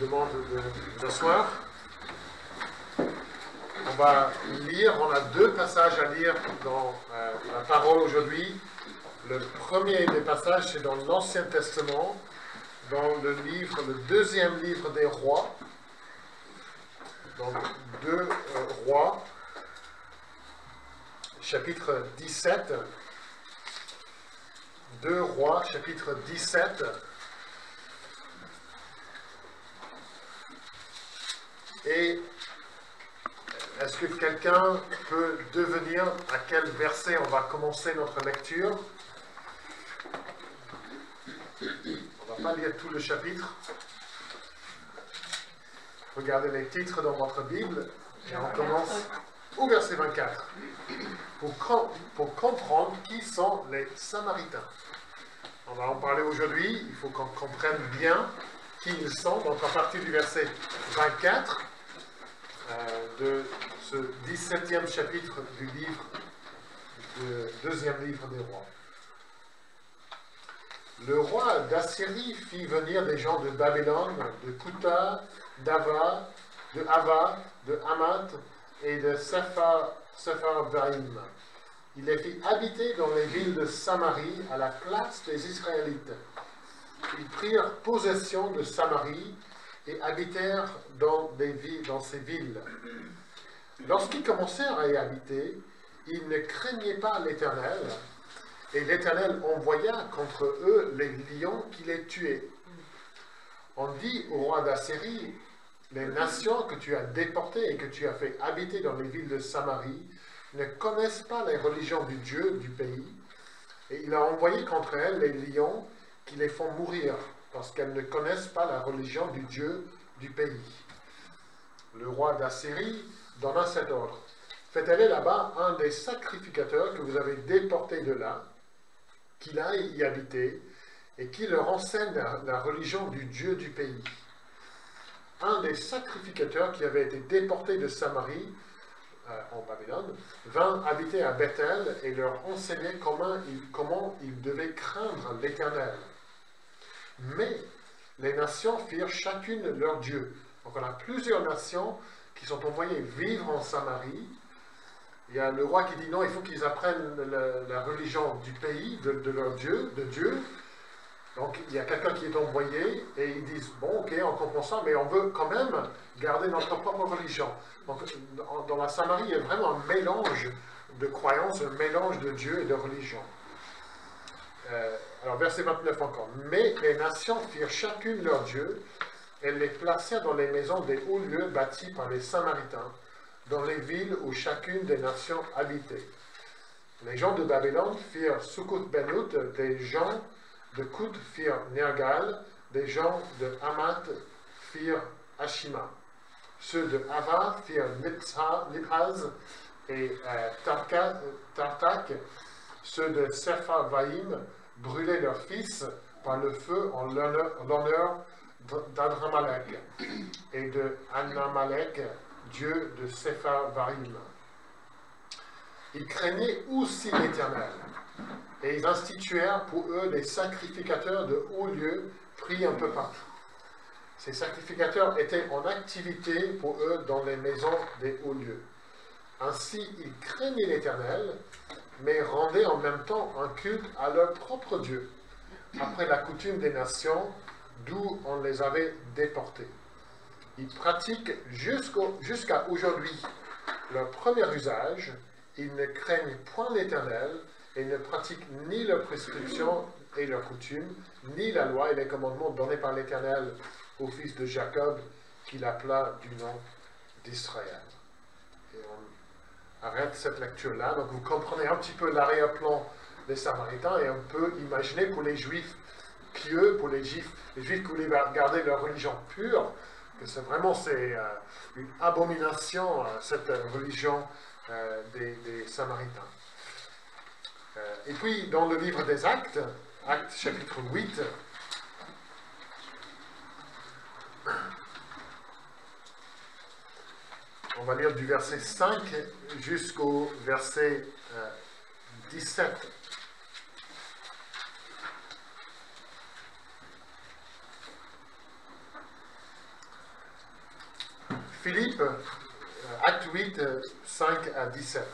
demande de vous asseoir. On va lire, on a deux passages à lire dans la parole aujourd'hui. Le premier des passages, c'est dans l'Ancien Testament, dans le deuxième livre des rois. Donc, 2 rois, chapitre 17. 2 rois, chapitre 17. Et est-ce que quelqu'un peut devenir à quel verset on va commencer notre lecture? On ne va pas lire tout le chapitre. Regardez les titres dans votre Bible et on commence au verset 24. Pour comprendre qui sont les Samaritains. On va en parler aujourd'hui. Il faut qu'on comprenne bien qui ils sont. Donc à partir du verset 24 de ce 17e chapitre du deuxième livre des rois. Le roi d'Assyrie fit venir des gens de Babylone, de Kouta, d'Ava, de Hamath et de Sepharvaïm. Il les fit habiter dans les villes de Samarie à la place des Israélites. Ils prirent possession de Samarie et habitèrent dans ces villes. Lorsqu'ils commencèrent à y habiter, ils ne craignaient pas l'Éternel, et l'Éternel envoya contre eux les lions qui les tuaient. On dit au roi d'Assyrie, les nations que tu as déportées et que tu as fait habiter dans les villes de Samarie ne connaissent pas les religions du Dieu du pays, et il a envoyé contre elles les lions qui les font mourir, parce qu'elles ne connaissent pas la religion du Dieu du pays. Le roi d'Assyrie donna cet ordre. Faites aller là-bas un des sacrificateurs que vous avez déportés de là, qu'il aille y habiter, et qui leur enseigne la religion du Dieu du pays. Un des sacrificateurs qui avait été déporté de Samarie, en Babylone, vint habiter à Bethel et leur enseignait comment ils devaient craindre l'Éternel. Mais les nations firent chacune leur Dieu. Donc on a plusieurs nations qui sont envoyées vivre en Samarie. Il y a le roi qui dit non, il faut qu'ils apprennent la religion du pays, de leur Dieu, de Dieu. Donc il y a quelqu'un qui est envoyé et ils disent bon, ok, on comprend ça, mais on veut quand même garder notre propre religion. Donc dans la Samarie, il y a vraiment un mélange de croyances, un mélange de Dieu et de religion. Alors verset 29 encore. Mais les nations firent chacune leur Dieu, elles les placèrent dans les maisons des hauts lieux bâtis par les Samaritains, dans les villes où chacune des nations habitait. Les gens de Babylone firent Sukkot-Benout, des gens de Kout firent Nergal, des gens de Hamath firent Ashima. Ceux de Ava firent Niphaz et Tartak. Ceux de Sepharvaïm brûlaient leurs fils par le feu en l'honneur d'Adramalek et de Anamalek, dieu de Sepharvaïm. Ils craignaient aussi l'Éternel, et ils instituèrent pour eux des sacrificateurs de hauts lieux pris un peu partout. Ces sacrificateurs étaient en activité pour eux dans les maisons des hauts lieux. Ainsi, ils craignaient l'Éternel, mais rendaient en même temps un culte à leur propre Dieu, après la coutume des nations d'où on les avait déportés. Ils pratiquent jusqu'à aujourd'hui leur premier usage. Ils ne craignent point l'Éternel et ne pratiquent ni leurs prescriptions et leurs coutumes, ni la loi et les commandements donnés par l'Éternel au fils de Jacob, qu'il appela du nom d'Israël. Et on arrête cette lecture-là. Donc vous comprenez un petit peu l'arrière-plan des Samaritains et on peut imaginer pour les Juifs pieux, pour les Juifs qui voulaient garder leur religion pure, que c'est vraiment une abomination, cette religion des Samaritains. Et puis, dans le livre des Actes, Actes chapitre 8, on va lire du verset 5 jusqu'au verset 17. Philippe, acte 8, 5 à 17.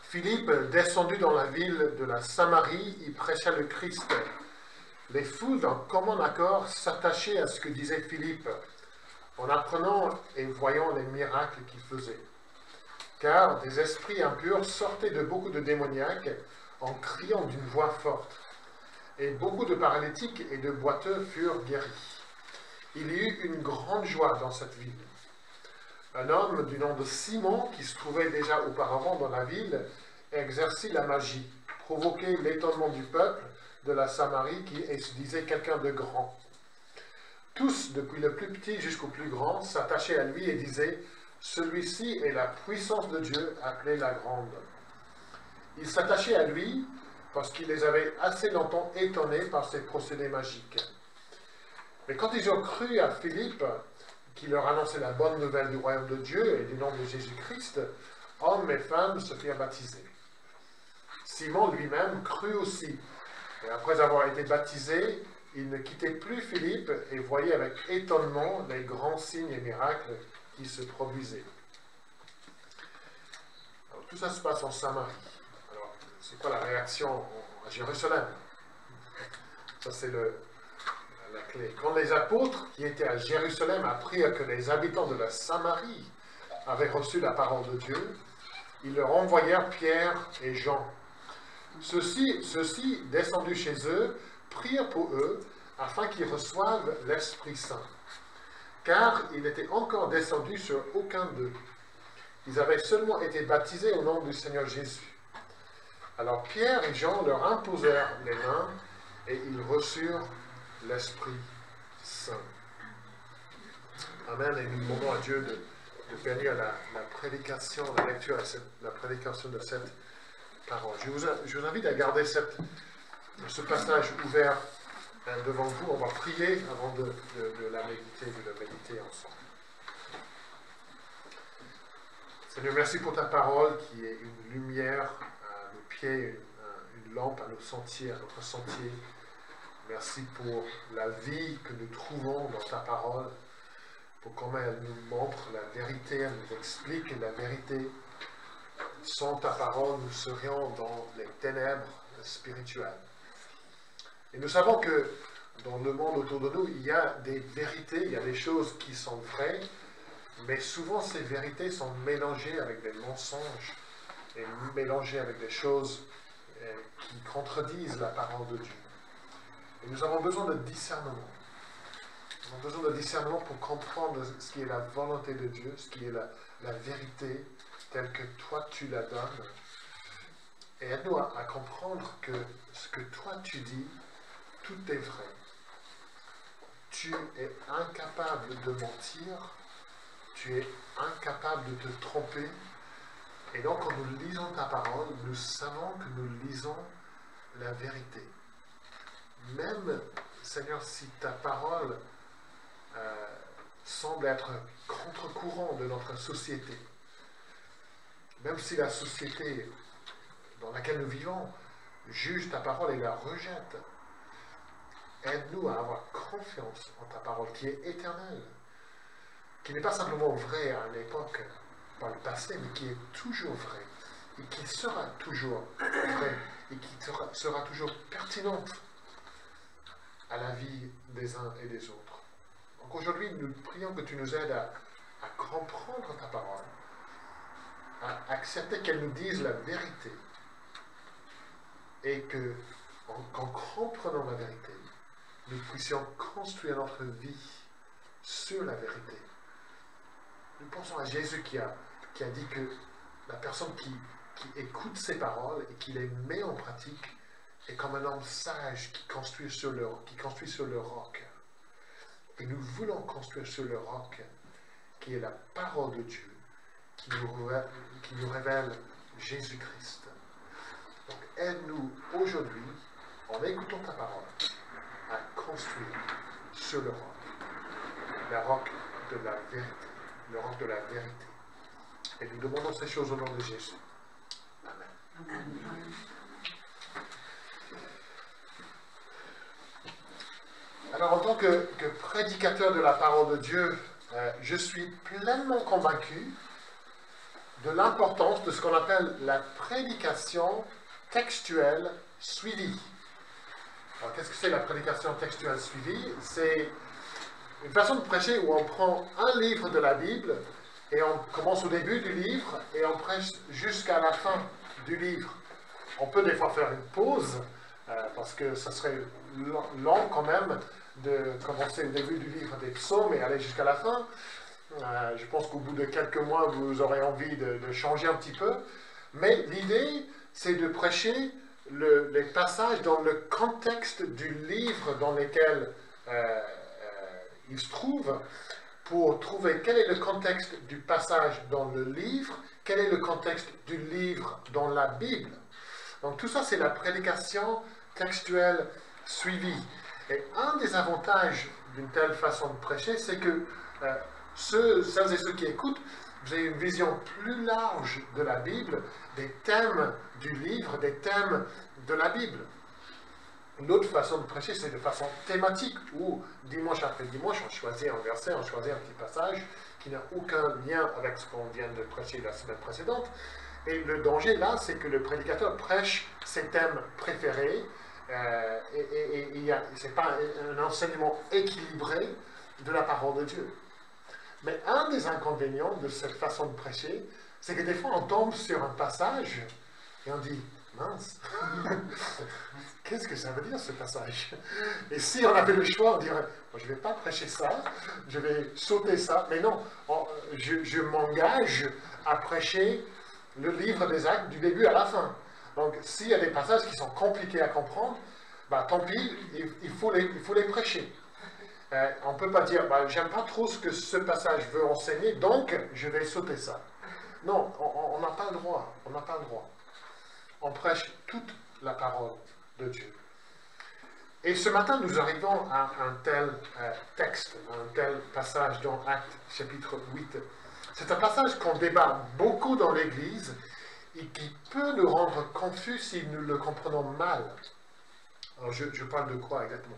Philippe, descendu dans la ville de la Samarie, y prêcha le Christ. Les foules, d'un commun accord, s'attachaient à ce que disait Philippe, en apprenant et voyant les miracles qu'il faisait. Car des esprits impurs sortaient de beaucoup de démoniaques en criant d'une voix forte. Et beaucoup de paralytiques et de boiteux furent guéris. Il y eut une grande joie dans cette ville. Un homme du nom de Simon, qui se trouvait déjà auparavant dans la ville, exerçait la magie, provoquait l'étonnement du peuple de la Samarie qui se disait quelqu'un de grand. Tous, depuis le plus petit jusqu'au plus grand, s'attachaient à lui et disaient « Celui-ci est la puissance de Dieu, appelée la grande. » Ils s'attachaient à lui parce qu'il les avait assez longtemps étonnés par ses procédés magiques. Mais quand ils ont cru à Philippe, qui leur annonçait la bonne nouvelle du royaume de Dieu et du nom de Jésus-Christ, hommes et femmes se firent baptiser. Simon lui-même crut aussi, et après avoir été baptisé, il ne quittait plus Philippe et voyait avec étonnement les grands signes et miracles qui se produisaient. Alors, tout ça se passe en Samarie. Alors, c'est quoi la réaction à Jérusalem? Ça, c'est la clé. Quand les apôtres qui étaient à Jérusalem apprirent que les habitants de la Samarie avaient reçu la parole de Dieu, ils leur envoyèrent Pierre et Jean. Ceux-ci, descendus chez eux, prièrent pour eux afin qu'ils reçoivent l'Esprit Saint. Car il n'était encore descendu sur aucun d'eux. Ils avaient seulement été baptisés au nom du Seigneur Jésus. Alors Pierre et Jean leur imposèrent les mains et ils reçurent l'Esprit Saint. Amen. Et nous demandons à Dieu de bénir la prédication, la lecture et la prédication de cette parole. Je vous invite à garder ce passage ouvert devant vous. On va prier avant de le méditer ensemble. Seigneur, merci pour ta parole qui est une lumière à nos pieds, une lampe à nos sentiers, à notre sentier. Merci pour la vie que nous trouvons dans ta parole, pour comment elle nous montre la vérité, elle nous explique la vérité. Sans ta parole, nous serions dans les ténèbres spirituelles. Et nous savons que dans le monde autour de nous, il y a des vérités, il y a des choses qui sont vraies, mais souvent ces vérités sont mélangées avec des mensonges et mélangées avec des choses qui contredisent la parole de Dieu. Et nous avons besoin de discernement. Nous avons besoin de discernement pour comprendre ce qui est la volonté de Dieu, ce qui est la vérité telle que toi tu la donnes. Et aide-nous à comprendre que ce que toi tu dis, tout est vrai. Tu es incapable de mentir, tu es incapable de te tromper. Et donc, quand nous lisons ta parole, nous savons que nous lisons la vérité. Même, Seigneur, si ta parole semble être contre-courant de notre société, même si la société dans laquelle nous vivons juge ta parole et la rejette, aide-nous à avoir confiance en ta parole qui est éternelle, qui n'est pas simplement vraie à une époque par le passé, mais qui est toujours vraie et qui sera toujours vraie et qui sera toujours pertinente à la vie des uns et des autres. Donc aujourd'hui, nous prions que tu nous aides à comprendre ta parole, à accepter qu'elle nous dise la vérité et qu'en comprenant la vérité, nous puissions construire notre vie sur la vérité. Nous pensons à Jésus qui a dit que la personne qui écoute ses paroles et qui les met en pratique est comme un homme sage qui construit sur le roc. Et nous voulons construire sur le roc qui est la parole de Dieu, qui nous révèle Jésus-Christ. Donc aide-nous aujourd'hui, en écoutant ta parole, à construire sur le roc de la vérité, le roc de la vérité. Et nous demandons ces choses au nom de Jésus. Amen. Amen. Alors, en tant que prédicateur de la parole de Dieu, je suis pleinement convaincu de l'importance de ce qu'on appelle la prédication textuelle suivie. Alors, qu'est-ce que c'est la prédication textuelle suivie? C'est une façon de prêcher où on prend un livre de la Bible et on commence au début du livre et on prêche jusqu'à la fin du livre. On peut des fois faire une pause parce que ça serait long quand même de commencer au début du livre des psaumes et aller jusqu'à la fin. Je pense qu'au bout de quelques mois, vous aurez envie de changer un petit peu. Mais l'idée, c'est de prêcher les passages dans le contexte du livre dans lequel il se trouve, pour trouver quel est le contexte du passage dans le livre, quel est le contexte du livre dans la Bible. Donc tout ça, c'est la prédication textuelle suivie. Et un des avantages d'une telle façon de prêcher, c'est que celles et ceux qui écoutent, vous avez une vision plus large de la Bible, des thèmes du livre, des thèmes de la Bible. Une autre façon de prêcher, c'est de façon thématique, où dimanche après dimanche, on choisit un verset, on choisit un petit passage qui n'a aucun lien avec ce qu'on vient de prêcher la semaine précédente. Et le danger là, c'est que le prédicateur prêche ses thèmes préférés, et ce n'est pas un enseignement équilibré de la parole de Dieu. Mais un des inconvénients de cette façon de prêcher, c'est que des fois on tombe sur un passage et on dit, mince, qu'est-ce que ça veut dire ce passage? Et si on avait le choix, on dirait, je ne vais pas prêcher ça, je vais sauter ça, mais non, je m'engage à prêcher le livre des Actes du début à la fin. Donc s'il y a des passages qui sont compliqués à comprendre, bah, tant pis, il faut les prêcher. On ne peut pas dire, bah, j'aime pas trop ce que ce passage veut enseigner, donc je vais sauter ça. Non, on n'a pas le droit, on n'a pas le droit. On prêche toute la parole de Dieu. Et ce matin, nous arrivons à un tel texte, un tel passage dans Actes chapitre 8. C'est un passage qu'on débat beaucoup dans l'Église et qui peut nous rendre confus si nous le comprenons mal. Alors, je parle de quoi exactement?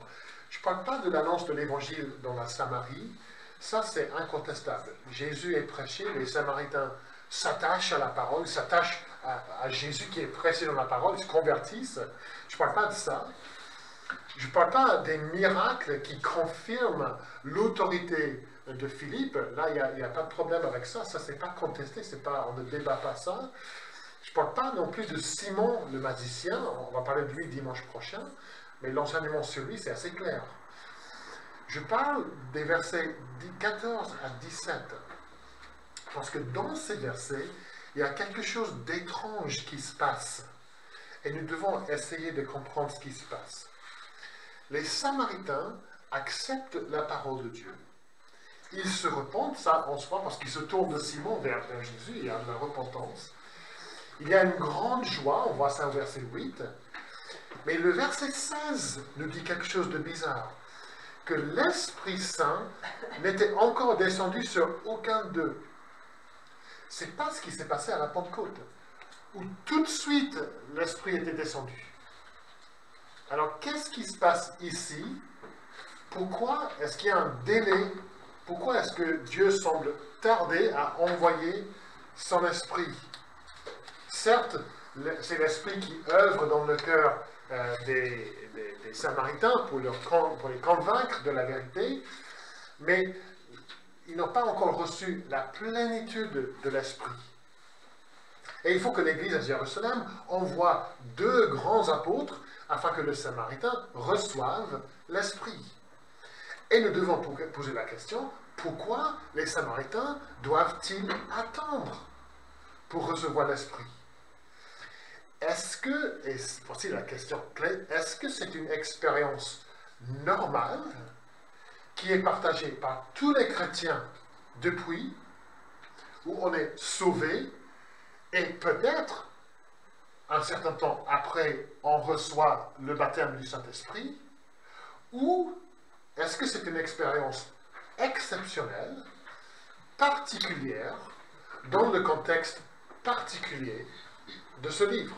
Je ne parle pas de l'annonce de l'Évangile dans la Samarie. Ça, c'est incontestable. Jésus est prêché, les Samaritains s'attachent à la parole, s'attachent à Jésus qui est prêché dans la parole, ils se convertissent. Je ne parle pas de ça. Je ne parle pas des miracles qui confirment l'autorité de Philippe. Là, il n'y a pas de problème avec ça. Ça, ce n'est pas contesté, on ne débat pas ça. Je ne parle pas non plus de Simon le magicien. On va parler de lui dimanche prochain. Mais l'enseignement sur lui, c'est assez clair. Je parle des versets 14 à 17. Parce que dans ces versets, il y a quelque chose d'étrange qui se passe. Et nous devons essayer de comprendre ce qui se passe. Les Samaritains acceptent la parole de Dieu. Ils se repentent, ça en soi, parce qu'ils se tournent de Simon vers Jésus, il y a de la repentance. Il y a une grande joie, on voit ça au verset 8. Mais le verset 16 nous dit quelque chose de bizarre. Que l'Esprit Saint n'était encore descendu sur aucun d'eux. Ce n'est pas ce qui s'est passé à la Pentecôte, où tout de suite l'Esprit était descendu. Alors, qu'est-ce qui se passe ici? Pourquoi est-ce qu'il y a un délai? Pourquoi est-ce que Dieu semble tarder à envoyer son Esprit? Certes, c'est l'Esprit qui œuvre dans le cœur des Samaritains pour les convaincre de la vérité, mais ils n'ont pas encore reçu la plénitude de l'Esprit. Et il faut que l'Église à Jérusalem envoie 2 grands apôtres afin que les Samaritains reçoivent l'Esprit. Et nous devons poser la question, pourquoi les Samaritains doivent-ils attendre pour recevoir l'Esprit? Est-ce que, et voici la question clé, est-ce que c'est une expérience normale qui est partagée par tous les chrétiens depuis, où on est sauvé, et peut-être, un certain temps après, on reçoit le baptême du Saint-Esprit, ou est-ce que c'est une expérience exceptionnelle, particulière, dans le contexte particulier de ce livre?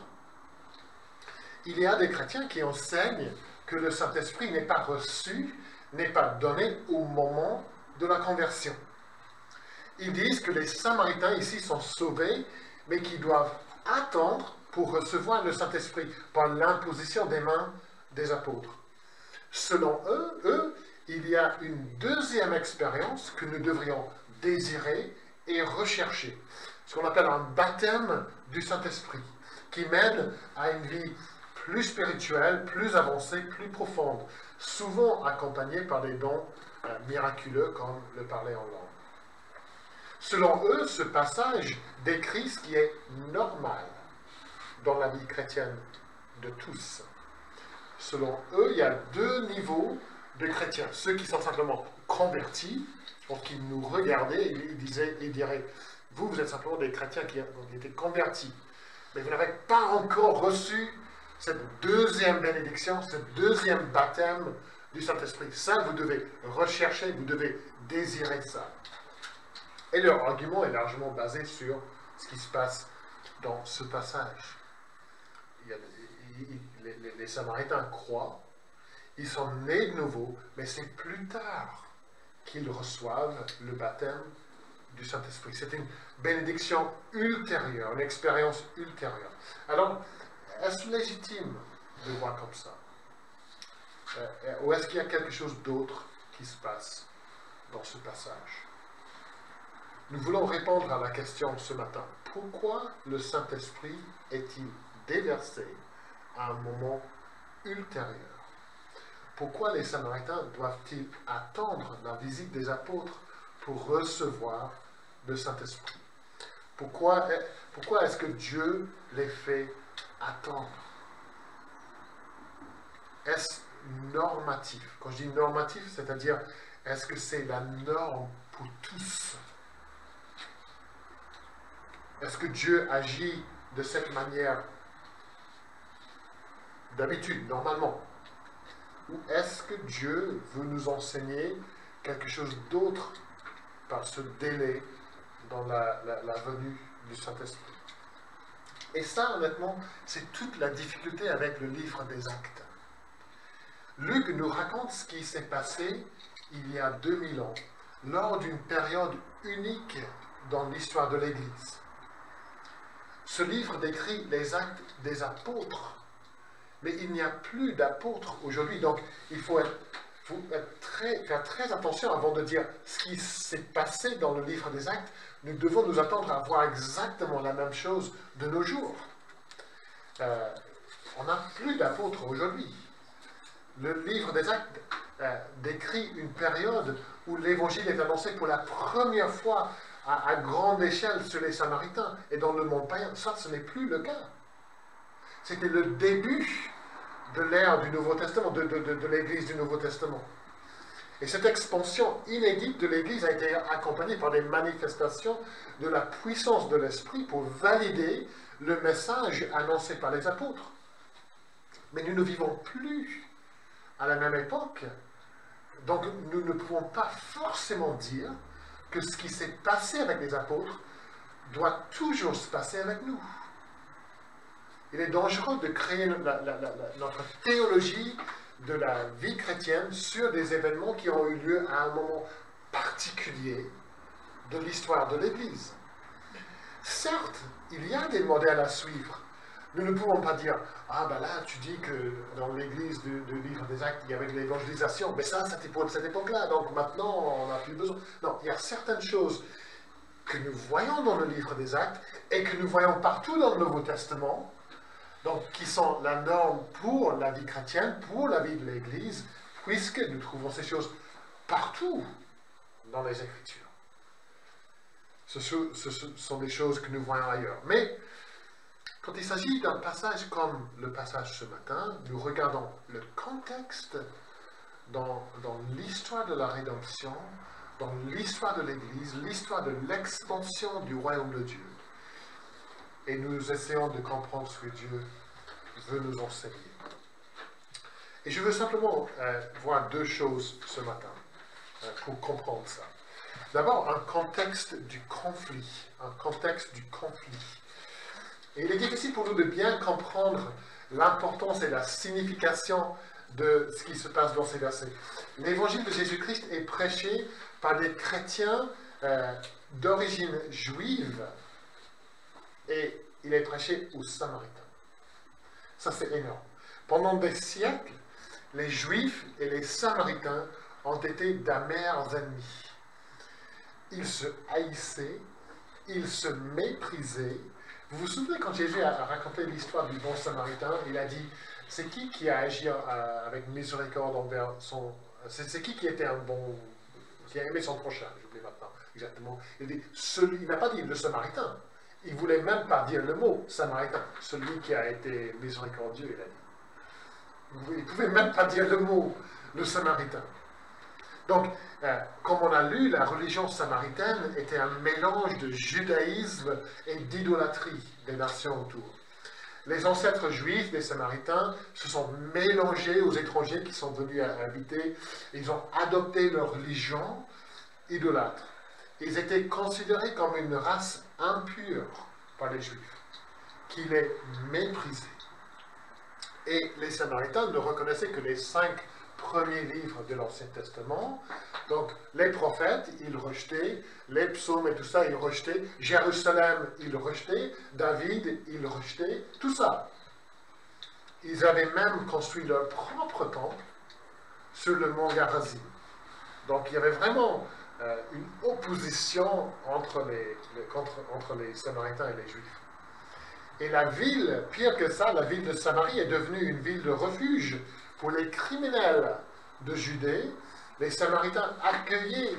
Il y a des chrétiens qui enseignent que le Saint-Esprit n'est pas reçu, n'est pas donné au moment de la conversion. Ils disent que les Samaritains ici sont sauvés, mais qu'ils doivent attendre pour recevoir le Saint-Esprit par l'imposition des mains des apôtres. Selon eux, il y a une deuxième expérience que nous devrions désirer et rechercher. Ce qu'on appelle un baptême du Saint-Esprit, qui mène à une vie plus spirituelle, plus avancée, plus profonde, souvent accompagnée par des dons miraculeux comme le parler en langue. Selon eux, ce passage décrit ce qui est normal dans la vie chrétienne de tous. Selon eux, il y a deux niveaux de chrétiens. Ceux qui sont simplement convertis, donc qui nous regardaient, ils diraient, vous êtes simplement des chrétiens qui ont été convertis, mais vous n'avez pas encore reçu cette deuxième bénédiction, ce deuxième baptême du Saint-Esprit. Ça, vous devez rechercher, vous devez désirer ça. Et leur argument est largement basé sur ce qui se passe dans ce passage. Les Samaritains croient, ils sont nés de nouveau, mais c'est plus tard qu'ils reçoivent le baptême du Saint-Esprit. C'est une bénédiction ultérieure, une expérience ultérieure. Alors, est-ce légitime de voir comme ça? Ou est-ce qu'il y a quelque chose d'autre qui se passe dans ce passage? Nous voulons répondre à la question ce matin. Pourquoi le Saint-Esprit est-il déversé à un moment ultérieur? Pourquoi les Samaritains doivent-ils attendre la visite des apôtres pour recevoir le Saint-Esprit? Pourquoi est-ce que Dieu les fait attendre? Est-ce normatif? Quand je dis normatif, c'est-à-dire, est-ce que c'est la norme pour tous? Est-ce que Dieu agit de cette manière d'habitude, normalement? Ou est-ce que Dieu veut nous enseigner quelque chose d'autre par ce délai dans la venue du Saint-Esprit? Et ça, honnêtement, c'est toute la difficulté avec le livre des Actes. Luc nous raconte ce qui s'est passé il y a 2000 ans, lors d'une période unique dans l'histoire de l'Église. Ce livre décrit les actes des apôtres, mais il n'y a plus d'apôtres aujourd'hui, donc il faut faire très attention avant de dire ce qui s'est passé dans le livre des actes. Nous devons nous attendre à voir exactement la même chose de nos jours. On n'a plus d'apôtres aujourd'hui. Le livre des actes décrit une période où l'évangile est annoncé pour la première fois à grande échelle sur les Samaritains et dans le monde païen. Ça, ce n'est plus le cas. C'était le début de l'ère du Nouveau Testament, de l'Église du Nouveau Testament. Et cette expansion inédite de l'Église a été accompagnée par des manifestations de la puissance de l'Esprit pour valider le message annoncé par les apôtres. Mais nous ne vivons plus à la même époque. Donc nous ne pouvons pas forcément dire que ce qui s'est passé avec les apôtres doit toujours se passer avec nous. Il est dangereux de créer notre théologie de la vie chrétienne sur des événements qui ont eu lieu à un moment particulier de l'histoire de l'Église. Certes, il y a des modèles à suivre. Nous ne pouvons pas dire « Ah ben là, tu dis que dans l'Église du livre des Actes, il y avait de l'évangélisation, mais ça, c'était pour cette époque-là, donc maintenant, on n'a plus besoin. » Non, il y a certaines choses que nous voyons dans le livre des Actes et que nous voyons partout dans le Nouveau Testament, donc qui sont la norme pour la vie chrétienne, pour la vie de l'Église, puisque nous trouvons ces choses partout dans les Écritures. Ce sont des choses que nous voyons ailleurs. Mais quand il s'agit d'un passage comme le passage ce matin, nous regardons le contexte dans l'histoire de la rédemption, dans l'histoire de l'Église, l'histoire de l'expansion du royaume de Dieu. Et nous essayons de comprendre ce que Dieu veut nous enseigner. Et je veux simplement voir deux choses ce matin pour comprendre ça. D'abord, un contexte du conflit. Un contexte du conflit. Et il est difficile pour nous de bien comprendre l'importance et la signification de ce qui se passe dans ces versets. L'évangile de Jésus-Christ est prêché par des chrétiens d'origine juive et il est prêché aux Samaritains. Ça, c'est énorme. Pendant des siècles, les Juifs et les Samaritains ont été d'amers ennemis. Ils se haïssaient, ils se méprisaient. Vous vous souvenez quand Jésus a raconté l'histoire du bon Samaritain, il a dit, c'est qui a agi avec miséricorde envers son... C'est qui était un bon... qui a aimé son prochain, j'oublie maintenant exactement. Il dit, il n'a pas dit le Samaritain. Il ne voulait même pas dire le mot Samaritain. Celui qui a été miséricordieux, il a dit. Il ne pouvait même pas dire le mot, le Samaritain. Donc, comme on a lu, la religion samaritaine était un mélange de judaïsme et d'idolâtrie des nations autour. Les ancêtres juifs des Samaritains se sont mélangés aux étrangers qui sont venus habiter. Ils ont adopté leur religion idolâtre. Ils étaient considérés comme une race impure par les Juifs, qui les méprisaient. Et les Samaritains ne reconnaissaient que les 5 premiers livres de l'Ancien Testament. Donc, les prophètes, ils rejetaient, les psaumes et tout ça, ils rejetaient, Jérusalem, ils rejetaient, David, ils rejetaient, tout ça. Ils avaient même construit leur propre temple sur le mont Garizim. Donc, il y avait vraiment une opposition entre les Samaritains et les Juifs. Et la ville, pire que ça, la ville de Samarie est devenue une ville de refuge pour les criminels de Judée. Les Samaritains accueillaient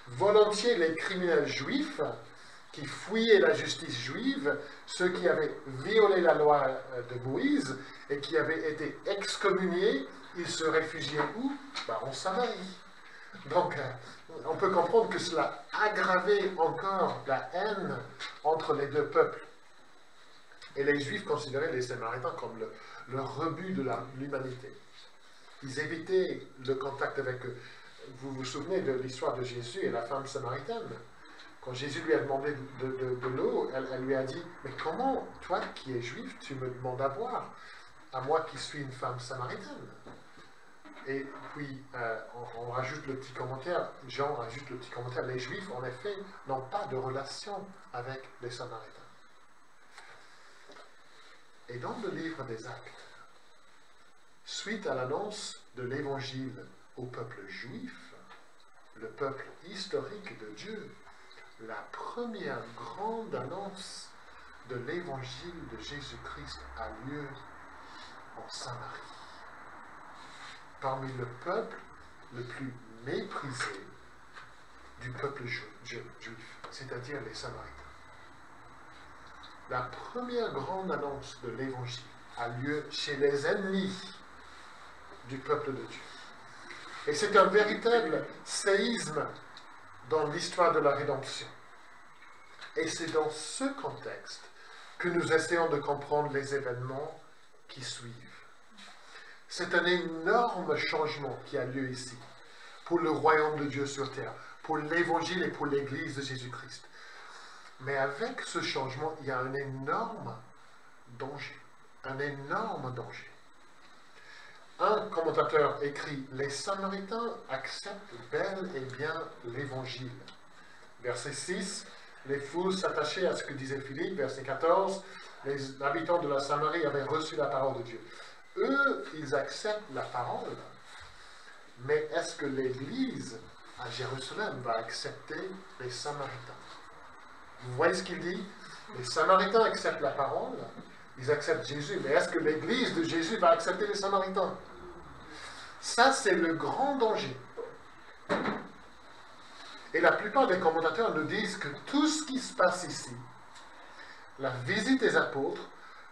volontiers les criminels juifs qui fouillaient la justice juive, ceux qui avaient violé la loi de Moïse et qui avaient été excommuniés. Ils se réfugiaient où? En Samarie. Donc, on peut comprendre que cela aggravait encore la haine entre les deux peuples. Et les Juifs considéraient les Samaritains comme le rebut de l'humanité. Ils évitaient le contact avec eux. Vous vous souvenez de l'histoire de Jésus et la femme samaritaine? Quand Jésus lui a demandé de l'eau, elle lui a dit, « Mais comment, toi qui es juif, tu me demandes à boire, à moi qui suis une femme samaritaine ?» Et puis, on rajoute le petit commentaire, Jean rajoute le petit commentaire, les Juifs, en effet, n'ont pas de relation avec les Samaritains. Et dans le livre des Actes, suite à l'annonce de l'Évangile au peuple juif, le peuple historique de Dieu, la première grande annonce de l'Évangile de Jésus-Christ a lieu en Samarie. Parmi le peuple le plus méprisé du peuple juif, c'est-à-dire les Samaritains. La première grande annonce de l'Évangile a lieu chez les ennemis du peuple de Dieu. Et c'est un véritable séisme dans l'histoire de la rédemption. Et c'est dans ce contexte que nous essayons de comprendre les événements qui suivent. C'est un énorme changement qui a lieu ici, pour le royaume de Dieu sur terre, pour l'Évangile et pour l'Église de Jésus-Christ. Mais avec ce changement, il y a un énorme danger. Un énorme danger. Un commentateur écrit « Les Samaritains acceptent bel et bien l'Évangile. » Verset 6, « Les foules s'attachaient à ce que disait Philippe. » Verset 14, « Les habitants de la Samarie avaient reçu la parole de Dieu. » Eux, ils acceptent la parole. Mais est-ce que l'Église à Jérusalem va accepter les Samaritains? Vous voyez ce qu'il dit? Les Samaritains acceptent la parole, ils acceptent Jésus, mais est-ce que l'Église de Jésus va accepter les Samaritains? Ça, c'est le grand danger. Et la plupart des commentateurs nous disent que tout ce qui se passe ici, la visite des apôtres,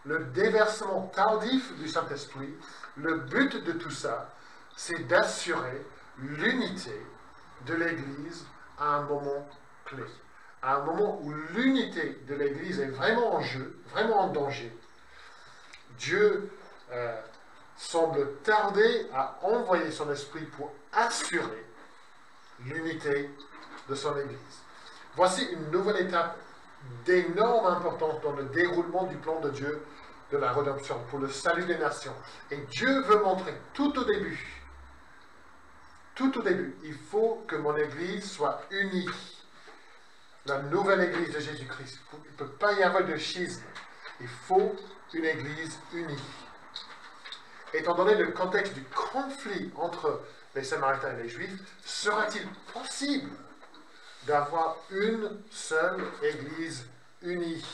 le déversement tardif du Saint-Esprit, le but de tout ça, c'est d'assurer l'unité de l'Église à un moment clé. À un moment où l'unité de l'Église est vraiment en jeu, vraiment en danger. Dieu semble tarder à envoyer son esprit pour assurer l'unité de son Église. Voici une nouvelle étape d'énorme importance dans le déroulement du plan de Dieu de la rédemption, pour le salut des nations. Et Dieu veut montrer tout au début, il faut que mon Église soit unie. la nouvelle Église de Jésus-Christ. Il ne peut pas y avoir de schisme. Il faut une Église unie. Étant donné le contexte du conflit entre les Samaritains et les Juifs, sera-t-il possible d'avoir une seule Église unie?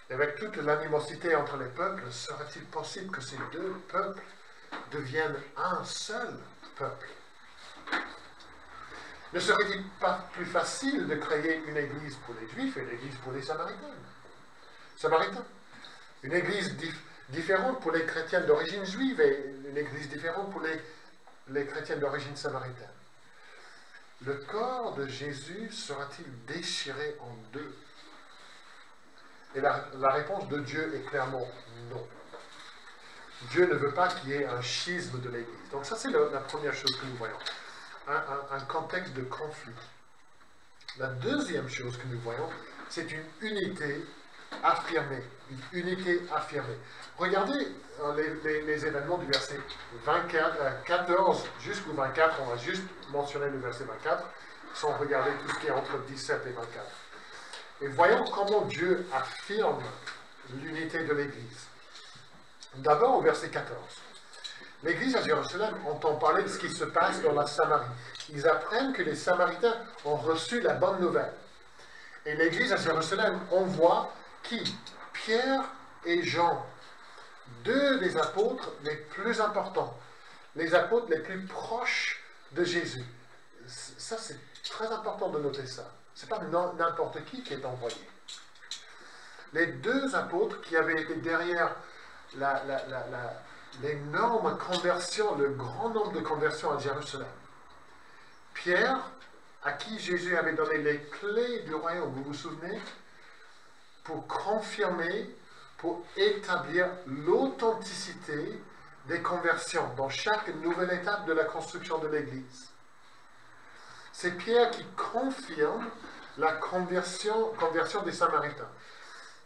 Et avec toute l'animosité entre les peuples, sera-t-il possible que ces deux peuples deviennent un seul peuple? Ne serait-il pas plus facile de créer une Église pour les Juifs et une Église pour les Samaritains? Une Église différente pour les chrétiens d'origine juive et une Église différente pour les chrétiens d'origine samaritaine. Le corps de Jésus sera-t-il déchiré en deux? Et la réponse de Dieu est clairement non. Dieu ne veut pas qu'il y ait un schisme de l'Église. Donc ça, c'est la première chose que nous voyons. Un contexte de conflit. La deuxième chose que nous voyons, c'est une unité affirmée. Une unité affirmée. Regardez les événements du verset 14 jusqu'au 24. On va juste mentionner le verset 24, sans regarder tout ce qui est entre 17 et 24. Et voyons comment Dieu affirme l'unité de l'Église. D'abord au verset 14. L'Église à Jérusalem entend parler de ce qui se passe dans la Samarie. Ils apprennent que les Samaritains ont reçu la bonne nouvelle. Et l'Église à Jérusalem envoie qui? Pierre et Jean, deux des apôtres les plus importants, les apôtres les plus proches de Jésus. Ça, c'est très important de noter ça. Ce n'est pas n'importe qui est envoyé. Les deux apôtres qui avaient été derrière l'énorme conversion, le grand nombre de conversions à Jérusalem. Pierre, à qui Jésus avait donné les clés du royaume, vous vous souvenez? Pour confirmer, pour établir l'authenticité des conversions dans chaque nouvelle étape de la construction de l'Église. C'est Pierre qui confirme la conversion des Samaritains.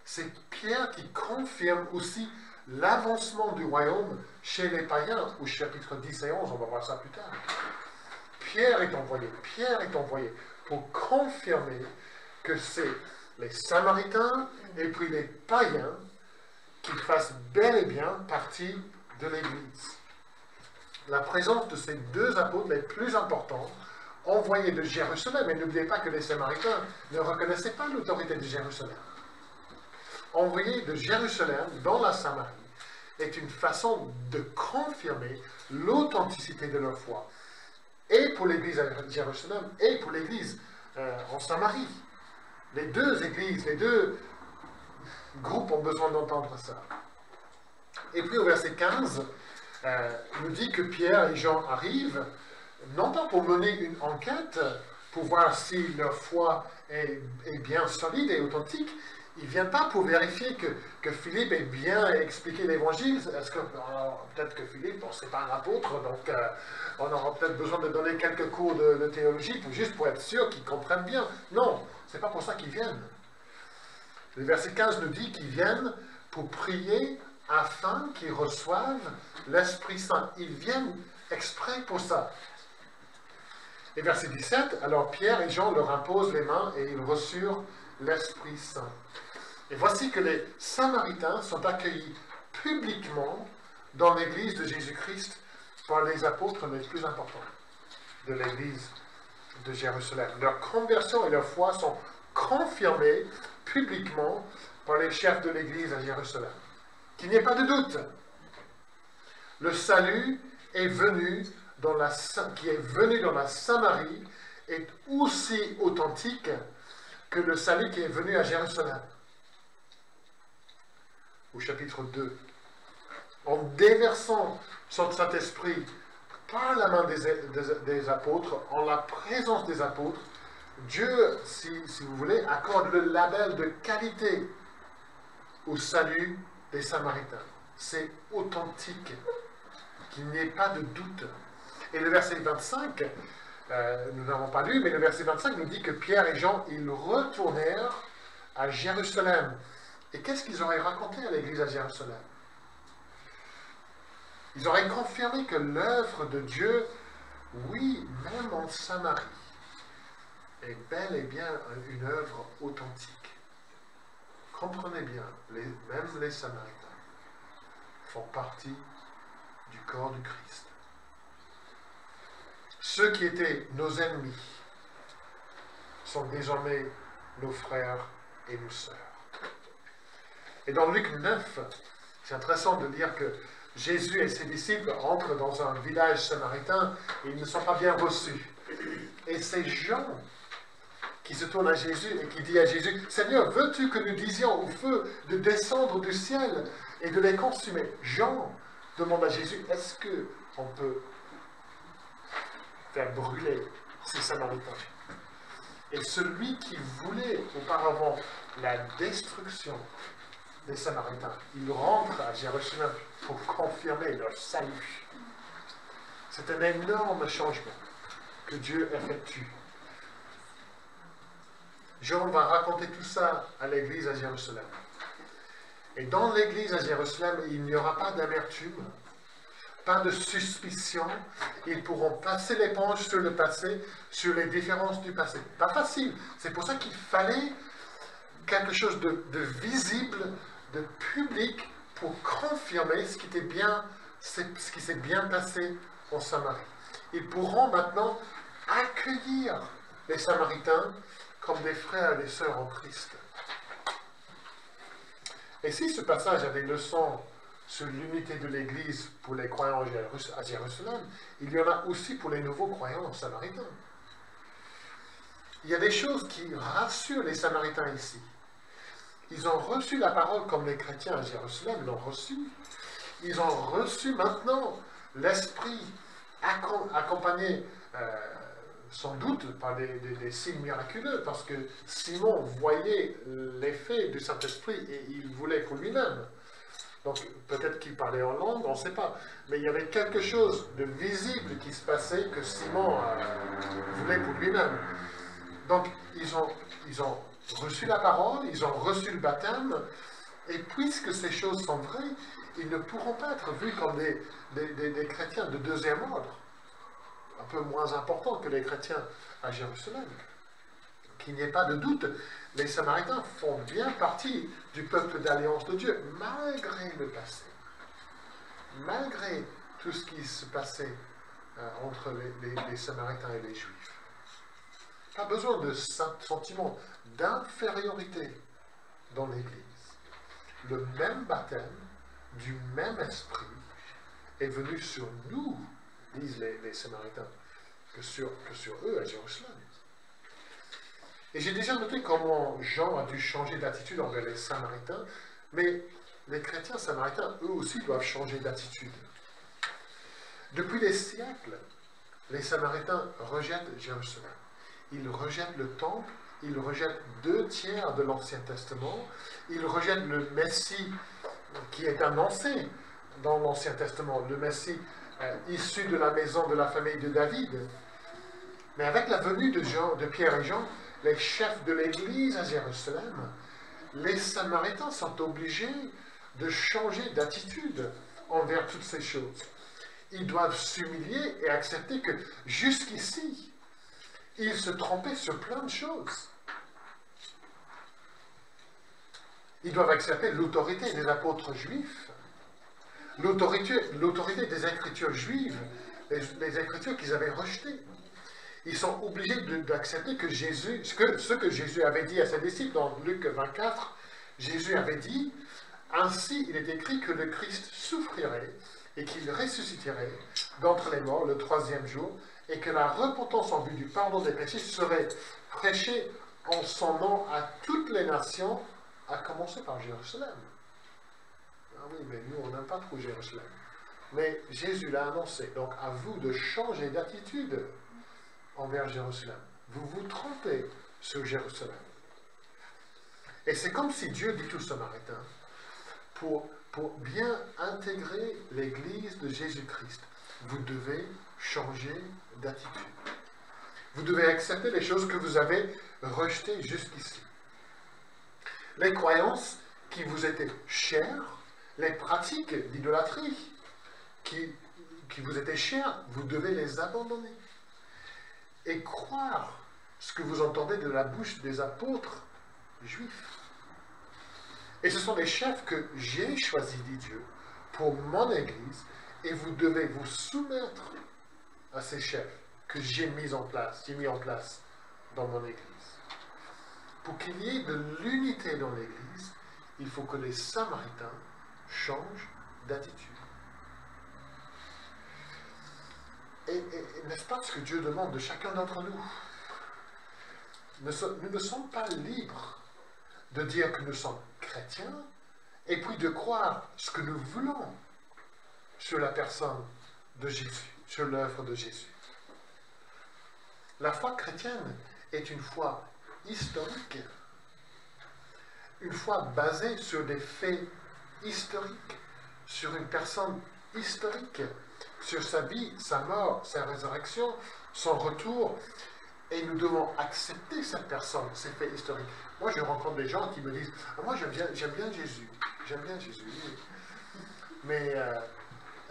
C'est Pierre qui confirme aussi l'avancement du royaume chez les païens, au chapitre 10 et 11, on va voir ça plus tard. Pierre est envoyé pour confirmer que c'est les Samaritains et puis les païens qui fassent bel et bien partie de l'Église. La présence de ces deux apôtres les plus importants, envoyés de Jérusalem, et n'oubliez pas que les Samaritains ne reconnaissaient pas l'autorité de Jérusalem. Envoyés de Jérusalem dans la Samarie est une façon de confirmer l'authenticité de leur foi, et pour l'Église à Jérusalem, et pour l'Église en Samarie. Les deux églises, les deux groupes ont besoin d'entendre ça. Et puis au verset 15, il nous dit que Pierre et Jean arrivent, non pas pour mener une enquête, pour voir si leur foi est bien solide et authentique. Ils ne viennent pas pour vérifier que Philippe ait bien expliqué l'Évangile. Est-ce que peut-être que Philippe, ce n'est pas un apôtre, donc on aura peut-être besoin de donner quelques cours de théologie, juste pour être sûr qu'ils comprennent bien. Non, ce n'est pas pour ça qu'ils viennent. Le verset 15 nous dit qu'ils viennent pour prier afin qu'ils reçoivent l'Esprit Saint. Ils viennent exprès pour ça. Et verset 17, alors Pierre et Jean leur imposent les mains et ils reçurent l'Esprit Saint. Et voici que les Samaritains sont accueillis publiquement dans l'Église de Jésus-Christ par les apôtres les plus importants de l'Église de Jérusalem. Leur conversion et leur foi sont confirmées publiquement par les chefs de l'Église à Jérusalem. Qu'il n'y ait pas de doute. Le salut est venu qui est venu dans la Samarie est aussi authentique que le salut qui est venu à Jérusalem. Au chapitre 2. En déversant son Saint-Esprit par la main des apôtres, en la présence des apôtres, Dieu, si vous voulez, accorde le label de qualité au salut des Samaritains. C'est authentique, qu'il n'y ait pas de doute. Et le verset 25, nous n'avons pas lu, mais le verset 25 nous dit que Pierre et Jean, ils retournèrent à Jérusalem. Et qu'est-ce qu'ils auraient raconté à l'église à Jérusalem? Ils auraient confirmé que l'œuvre de Dieu, oui, même en Samarie, est bel et bien une œuvre authentique. Comprenez bien, même les Samaritains font partie du corps du Christ. Ceux qui étaient nos ennemis sont désormais nos frères et nos sœurs. Et dans Luc 9, c'est intéressant de lire que Jésus et ses disciples entrent dans un village samaritain et ils ne sont pas bien reçus. Et c'est Jean qui se tourne à Jésus et qui dit à Jésus, « Seigneur, veux-tu que nous disions au feu de descendre du ciel et de les consumer ?» Jean demande à Jésus, « Est-ce qu'on peut faire brûler ces Samaritains ?» Et celui qui voulait auparavant la destruction des Samaritains, il rentre à Jérusalem pour confirmer leur salut. C'est un énorme changement que Dieu effectue. Jean va raconter tout ça à l'église à Jérusalem. Et dans l'église à Jérusalem, il n'y aura pas d'amertume, pas de suspicion. Ils pourront passer l'éponge sur le passé, sur les différences du passé. Pas facile. C'est pour ça qu'il fallait quelque chose de visible, de public, pour confirmer ce qui s'est bien passé en Samarie. Ils pourront maintenant accueillir les Samaritains comme des frères et des sœurs en Christ. Et si ce passage a des leçons sur l'unité de l'Église pour les croyants à Jérusalem, il y en a aussi pour les nouveaux croyants samaritains. Il y a des choses qui rassurent les Samaritains ici. Ils ont reçu la parole comme les chrétiens à Jérusalem l'ont reçue. Ils ont reçu maintenant l'Esprit accompagné sans doute par des signes miraculeux, parce que Simon voyait l'effet du Saint-Esprit et il voulait pour lui-même. Donc peut-être qu'il parlait en langue, on ne sait pas. Mais il y avait quelque chose de visible qui se passait que Simon voulait pour lui-même. Donc ils ont reçu la parole, ils ont reçu le baptême, et puisque ces choses sont vraies, ils ne pourront pas être vus comme des chrétiens de deuxième ordre, un peu moins importants que les chrétiens à Jérusalem. Qu'il n'y ait pas de doute, les Samaritains font bien partie du peuple d'alliance de Dieu, malgré le passé, malgré tout ce qui se passait entre les Samaritains et les Juifs. Pas besoin de sentiment d'infériorité dans l'Église. Le même baptême, du même esprit, est venu sur nous, disent les Samaritains, que sur eux à Jérusalem. Et j'ai déjà noté comment Jean a dû changer d'attitude envers les Samaritains, mais les chrétiens samaritains, eux aussi, doivent changer d'attitude. Depuis des siècles, les Samaritains rejettent Jérusalem. Ils rejettent le temple, ils rejettent 2/3 de l'Ancien Testament, ils rejettent le Messie qui est annoncé dans l'Ancien Testament, le Messie issu de la maison de la famille de David. Mais avec la venue de Pierre et Jean, les chefs de l'Église à Jérusalem, les Samaritains sont obligés de changer d'attitude envers toutes ces choses. Ils doivent s'humilier et accepter que jusqu'ici, ils se trompaient sur plein de choses. Ils doivent accepter l'autorité des apôtres juifs, l'autorité des Écritures juives, les Écritures qu'ils avaient rejetées. Ils sont obligés d'accepter que ce que Jésus avait dit à ses disciples dans Luc 24, Jésus avait dit, « Ainsi il est écrit que le Christ souffrirait et qu'il ressusciterait d'entre les morts le 3e jour, et que la repentance en vue du pardon des péchés serait prêchée en son nom à toutes les nations, à commencer par Jérusalem. » Ah oui, mais nous, on n'aime pas trop Jérusalem. Mais Jésus l'a annoncé. Donc, à vous de changer d'attitude envers Jérusalem. Vous vous trompez sur Jérusalem. Et c'est comme si Dieu dit aux Samaritains, pour bien intégrer l'Église de Jésus-Christ, vous devez changer d'attitude. Vous devez accepter les choses que vous avez rejetées jusqu'ici. Les croyances qui vous étaient chères, les pratiques d'idolâtrie qui vous étaient chères, vous devez les abandonner. Et croire ce que vous entendez de la bouche des apôtres juifs. Et ce sont les chefs que j'ai choisis, dit Dieu, pour mon Église, et vous devez vous soumettre à ces chefs que j'ai mis en place dans mon Église. Pour qu'il y ait de l'unité dans l'Église, il faut que les Samaritains changent d'attitude. Et n'est-ce pas ce que Dieu demande de chacun d'entre nous? Nous ne sommes pas libres de dire que nous sommes chrétiens et puis de croire ce que nous voulons sur la personne de Jésus, sur l'œuvre de Jésus. La foi chrétienne est une foi historique, une foi basée sur des faits historiques, sur une personne historique, sur sa vie, sa mort, sa résurrection, son retour, et nous devons accepter cette personne, ces faits historiques. Moi, je rencontre des gens qui me disent « Moi, j'aime bien Jésus, mais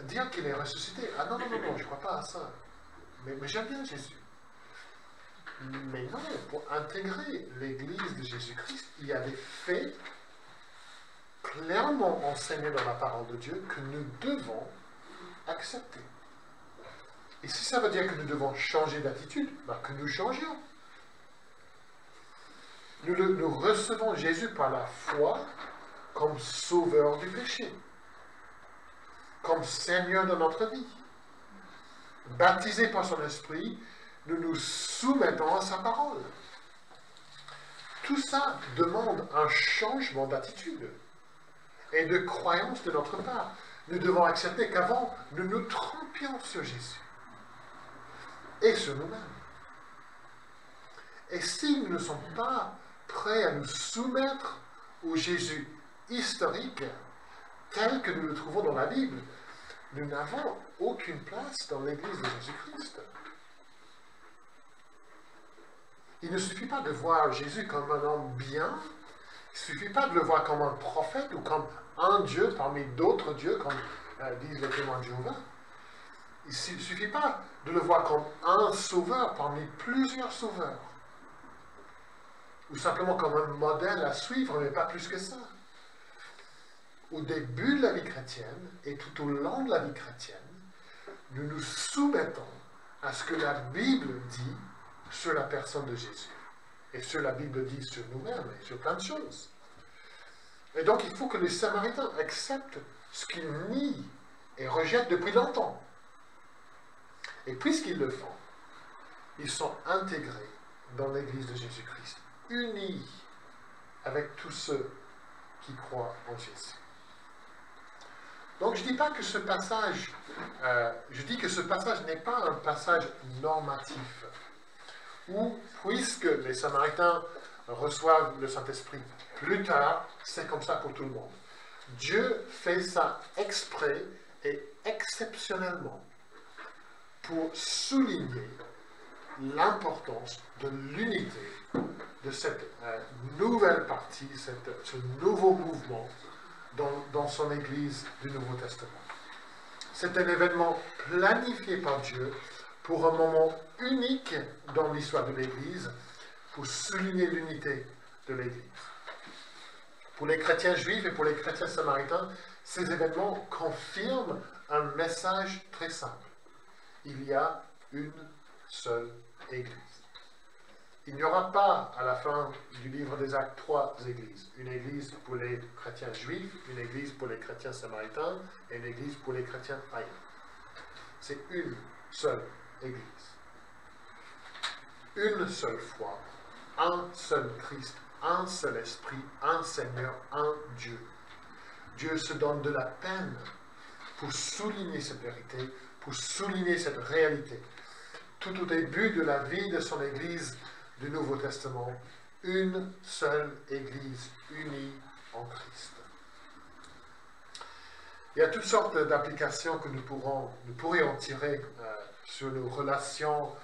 dire qu'il est ressuscité, ah non, je ne crois pas à ça, mais j'aime bien Jésus. » Mais non, pour intégrer l'Église de Jésus-Christ, il y a des faits clairement enseignés dans la parole de Dieu que nous devons accepter. Et si ça veut dire que nous devons changer d'attitude, ben que nous changions. Nous recevons Jésus par la foi comme sauveur du péché, comme Seigneur de notre vie. Baptisés par son esprit, nous nous soumettons à sa parole. Tout ça demande un changement d'attitude et de croyance de notre part. Nous devons accepter qu'avant, nous nous trompions sur Jésus et sur nous-mêmes. Et si nous ne sommes pas prêts à nous soumettre au Jésus historique, tel que nous le trouvons dans la Bible, nous n'avons aucune place dans l'Église de Jésus-Christ. Il ne suffit pas de voir Jésus comme un homme bien, il ne suffit pas de le voir comme un prophète ou comme un Dieu parmi d'autres dieux, comme disent les témoins de Jéhovah. Il ne suffit pas de le voir comme un sauveur parmi plusieurs sauveurs, ou simplement comme un modèle à suivre, mais pas plus que ça. Au début de la vie chrétienne et tout au long de la vie chrétienne, nous nous soumettons à ce que la Bible dit sur la personne de Jésus, et ce que la Bible dit sur nous-mêmes, et sur plein de choses. Et donc, il faut que les Samaritains acceptent ce qu'ils nient et rejettent depuis longtemps. Et puisqu'ils le font, ils sont intégrés dans l'Église de Jésus-Christ, unis avec tous ceux qui croient en Jésus. Donc, je ne dis pas que ce passage, je dis que ce passage n'est pas un passage normatif, où, puisque les Samaritains reçoivent le Saint-Esprit plus tard, c'est comme ça pour tout le monde. Dieu fait ça exprès et exceptionnellement pour souligner l'importance de l'unité de cette nouvelle partie, ce nouveau mouvement dans son Église du Nouveau Testament. C'est un événement planifié par Dieu pour un moment unique dans l'histoire de l'Église, pour souligner l'unité de l'Église. Pour les chrétiens juifs et pour les chrétiens samaritains, ces événements confirment un message très simple. Il y a une seule Église. Il n'y aura pas, à la fin du livre des Actes, 3 églises. Une église pour les chrétiens juifs, une église pour les chrétiens samaritains et une église pour les chrétiens païens. C'est une seule Église. Une seule foi, un seul Christ, un seul esprit, un Seigneur, un Dieu. Dieu se donne de la peine pour souligner cette vérité, pour souligner cette réalité. Tout au début de la vie de son Église du Nouveau Testament, une seule Église unie en Christ. Il y a toutes sortes d'applications que nous pourrions tirer sur nos relations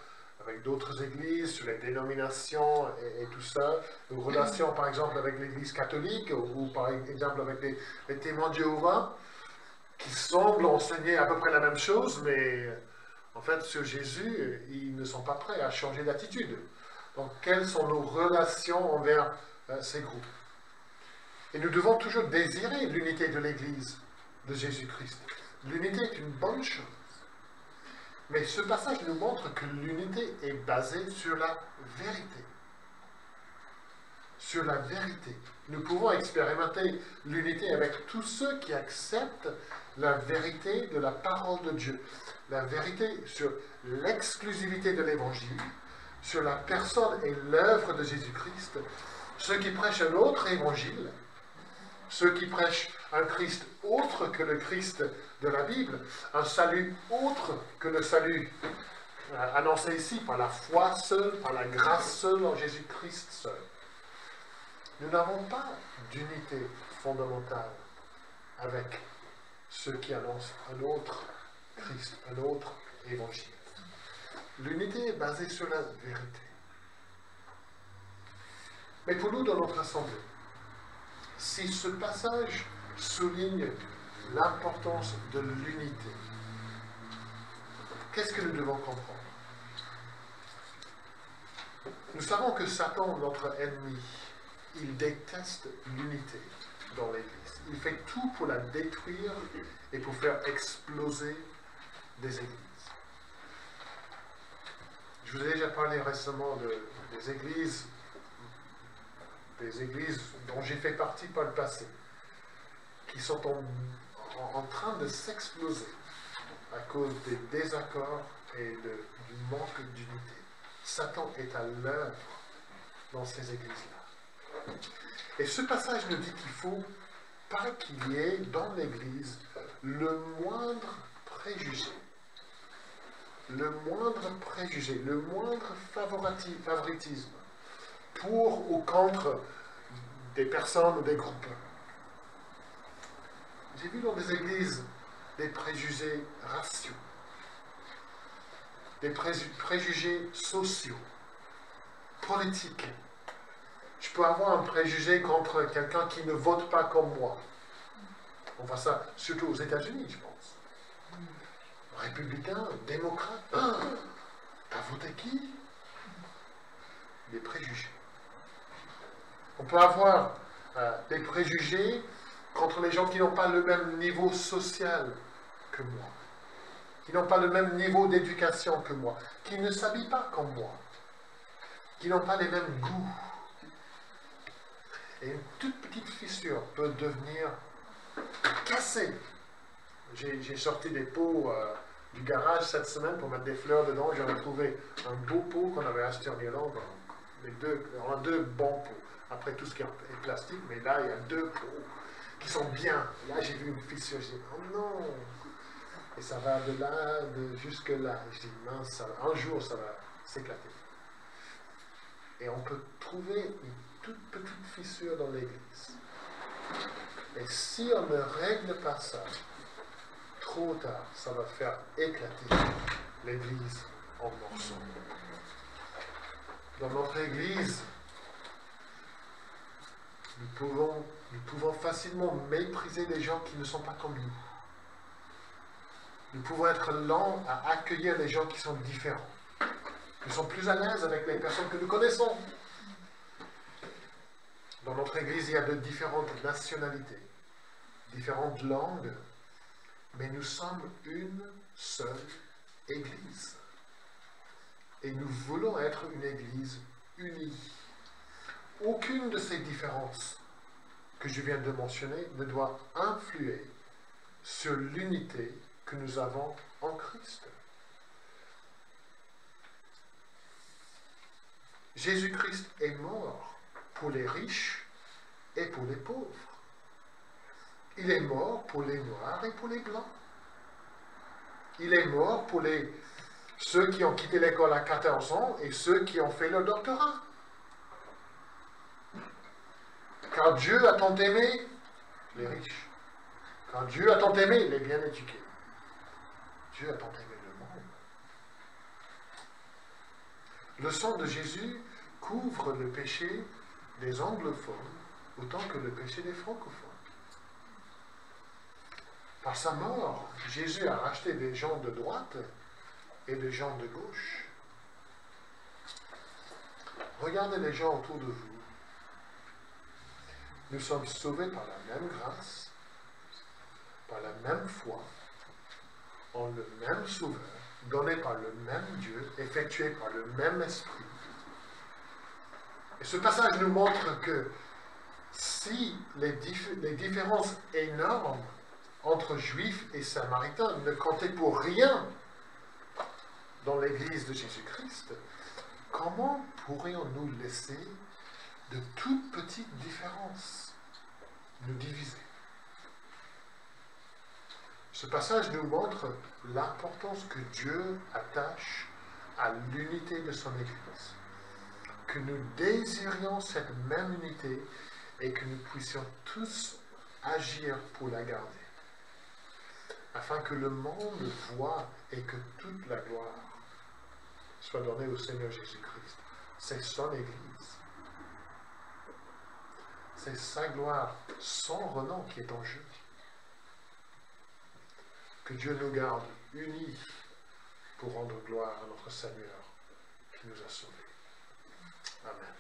avec d'autres églises, sur les dénominations et tout ça. Nos relations, par exemple, avec l'Église catholique ou par exemple avec les témoins de Jéhovah, qui semblent enseigner à peu près la même chose, mais en fait, sur Jésus, ils ne sont pas prêts à changer d'attitude. Donc, quelles sont nos relations envers ces groupes? Et nous devons toujours désirer l'unité de l'Église de Jésus-Christ. L'unité est une bonne chose. Mais ce passage nous montre que l'unité est basée sur la vérité. Sur la vérité. Nous pouvons expérimenter l'unité avec tous ceux qui acceptent la vérité de la parole de Dieu. La vérité sur l'exclusivité de l'Évangile, sur la personne et l'œuvre de Jésus-Christ. Ceux qui prêchent un autre Évangile, ceux qui prêchent un Christ autre que le Christ de la Bible, un salut autre que le salut annoncé ici par la foi seule, par la grâce seule en Jésus-Christ seul. Nous n'avons pas d'unité fondamentale avec ceux qui annoncent un autre Christ, un autre Évangile. L'unité est basée sur la vérité. Mais pour nous, dans notre assemblée, si ce passage souligne l'importance de l'unité, qu'est-ce que nous devons comprendre? Nous savons que Satan, notre ennemi, il déteste l'unité dans l'Église. Il fait tout pour la détruire et pour faire exploser des églises. Je vous ai déjà parlé récemment des églises dont j'ai fait partie par le passé, qui sont en train de s'exploser à cause des désaccords et du manque d'unité. Satan est à l'œuvre dans ces églises-là. Et ce passage nous dit qu'il ne faut pas qu'il y ait dans l'Église le moindre préjugé, le moindre favoritisme pour ou contre des personnes ou des groupes. J'ai vu dans des églises des préjugés raciaux, des préjugés sociaux, politiques. Je peux avoir un préjugé contre quelqu'un qui ne vote pas comme moi. On voit ça surtout aux États-Unis, je pense. Républicains, démocrates. T'as voté qui? Des préjugés. On peut avoir des préjugés contre les gens qui n'ont pas le même niveau social que moi, qui n'ont pas le même niveau d'éducation que moi, qui ne s'habillent pas comme moi, qui n'ont pas les mêmes goûts. Et une toute petite fissure peut devenir cassée. J'ai sorti des pots du garage cette semaine pour mettre des fleurs dedans. J'ai retrouvé un beau pot qu'on avait acheté en Irlande. On a deux bons pots. Après tout ce qui est plastique, mais là, il y a deux pots qui sont bien. Là, j'ai vu une fissure. J'ai dit, oh non! Et ça va de là, jusque là. Et je dis, mince, un jour, ça va s'éclater. Et on peut trouver une toute petite fissure dans l'Église. Et si on ne règle pas ça, trop tard, ça va faire éclater l'Église en morceaux. Dans notre Église, nous pouvons facilement mépriser les gens qui ne sont pas comme nous. Nous pouvons être lents à accueillir les gens qui sont différents. Nous sommes plus à l'aise avec les personnes que nous connaissons. Dans notre Église, il y a de différentes nationalités, différentes langues, mais nous sommes une seule Église. Et nous voulons être une Église unie. Aucune de ces différences que je viens de mentionner ne doit influer sur l'unité que nous avons en Christ. Jésus-Christ est mort pour les riches et pour les pauvres. Il est mort pour les noirs et pour les blancs. Il est mort pour ceux qui ont quitté l'école à 14 ans et ceux qui ont fait leur doctorat. Car Dieu a tant aimé les riches. Car Dieu a tant aimé les bien éduqués. Dieu a tant aimé le monde. Le sang de Jésus couvre le péché des anglophones autant que le péché des francophones. Par sa mort, Jésus a racheté des gens de droite et des gens de gauche. Regardez les gens autour de vous. Nous sommes sauvés par la même grâce, par la même foi, en le même Sauveur, donné par le même Dieu, effectué par le même Esprit. Et ce passage nous montre que si les différences énormes entre Juifs et Samaritains ne comptaient pour rien dans l'Église de Jésus-Christ, comment pourrions-nous laisser de toutes petites différences nous diviser? Ce passage nous montre l'importance que Dieu attache à l'unité de son Église, que nous désirions cette même unité et que nous puissions tous agir pour la garder, afin que le monde voie et que toute la gloire soit donnée au Seigneur Jésus-Christ. C'est son Église. C'est sa gloire, son renom qui est en jeu. Que Dieu nous garde unis pour rendre gloire à notre Seigneur qui nous a sauvés. Amen.